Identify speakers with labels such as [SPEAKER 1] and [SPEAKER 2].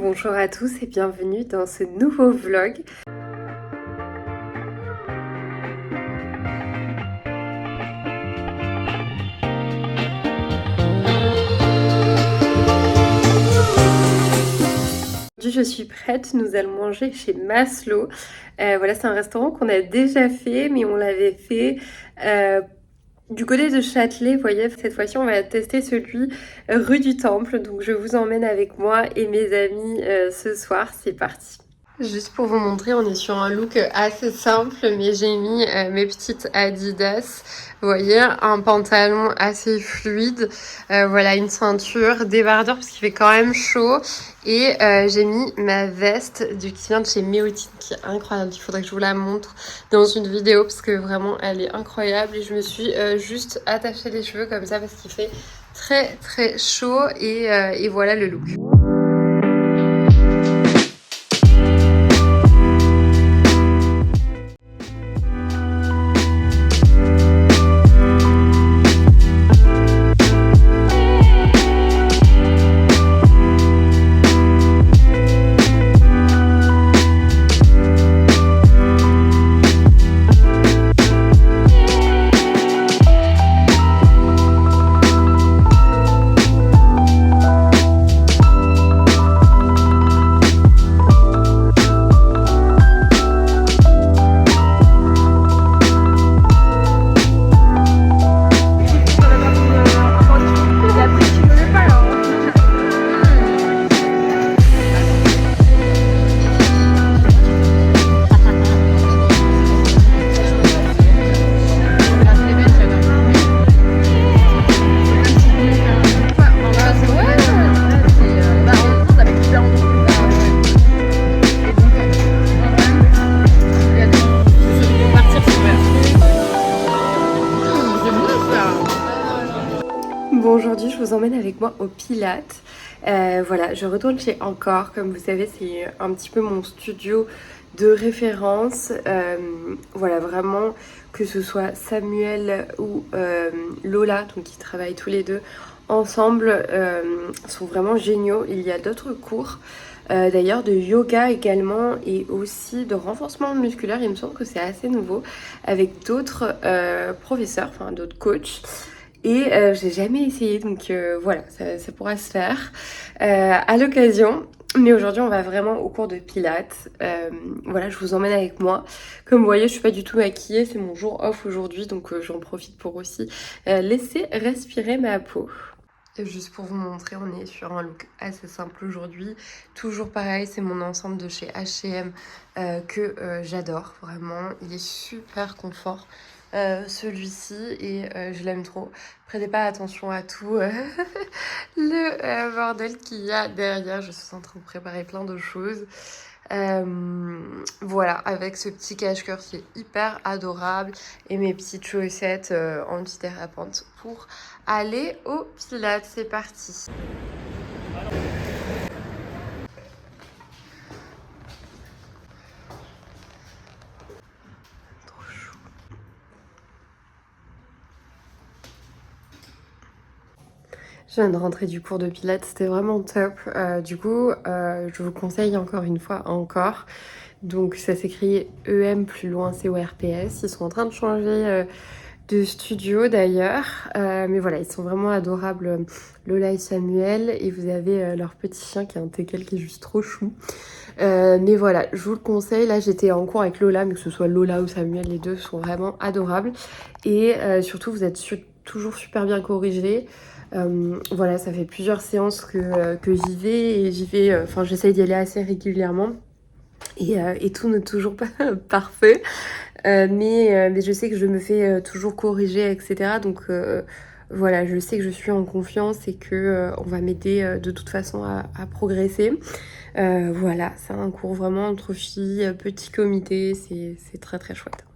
[SPEAKER 1] Bonjour à tous et bienvenue dans ce nouveau vlog. Aujourd'hui je suis prête, nous allons manger chez Maslow. Voilà, c'est un restaurant qu'on a déjà fait, mais on l'avait fait du côté de Châtelet. Vous voyez, cette fois-ci on va tester celui rue du Temple. Donc je vous emmène avec moi et mes amis ce soir, c'est parti. Juste pour vous montrer, on est sur un look assez simple, mais j'ai mis mes petites Adidas. Vous voyez, un pantalon assez fluide, voilà, une ceinture, débardeur parce qu'il fait quand même chaud. Et j'ai mis ma veste qui vient de chez Méotine, qui est incroyable. Il faudrait que je vous la montre dans une vidéo parce que vraiment, elle est incroyable. Et je me suis juste attaché les cheveux comme ça parce qu'il fait très très chaud. Et voilà le look. Bon, aujourd'hui, je vous emmène avec moi au Pilates. Voilà, je retourne chez Encore. Comme vous savez, c'est un petit peu mon studio de référence. Voilà, vraiment, que ce soit Samuel ou Lola, donc ils travaillent tous les deux ensemble, sont vraiment géniaux. Il y a d'autres cours. D'ailleurs de yoga également et aussi de renforcement musculaire, il me semble que c'est assez nouveau, avec d'autres professeurs, enfin d'autres coachs. Et j'ai jamais essayé, donc voilà, ça pourra se faire à l'occasion. Mais aujourd'hui, on va vraiment au cours de Pilates. Voilà, je vous emmène avec moi. Comme vous voyez, je suis pas du tout maquillée, c'est mon jour off aujourd'hui, donc j'en profite pour aussi laisser respirer ma peau. Et juste pour vous montrer, on est sur un look assez simple aujourd'hui. Toujours pareil, c'est mon ensemble de chez H&M que j'adore, vraiment. Il est super confort. Celui-ci et je l'aime trop. Prêtez pas attention à tout le bordel qu'il y a derrière. Je suis en train de préparer plein de choses. Voilà, avec ce petit cache-cœur qui est hyper adorable et mes petites chaussettes anti-dérapantes pour aller au Pilates. C'est parti. Je viens de rentrer du cours de Pilates, c'était vraiment top. Du coup, je vous conseille encore une fois Encore. Donc ça s'écrit EM plus loin CORPS. Ils sont en train de changer de studio d'ailleurs. Mais voilà, ils sont vraiment adorables, Lola et Samuel. Et vous avez leur petit chien qui est un teckel qui est juste trop chou. Mais voilà, je vous le conseille. Là, j'étais en cours avec Lola, mais que ce soit Lola ou Samuel, les deux sont vraiment adorables. Et surtout, vous êtes toujours super bien corrigés. Voilà, ça fait plusieurs séances que j'y vais et enfin j'essaye d'y aller assez régulièrement et tout n'est toujours pas parfait, mais je sais que je me fais toujours corriger, etc. Donc voilà, je sais que je suis en confiance et que on va m'aider de toute façon à progresser. Voilà, c'est un cours vraiment entre filles, petit comité, c'est très très chouette.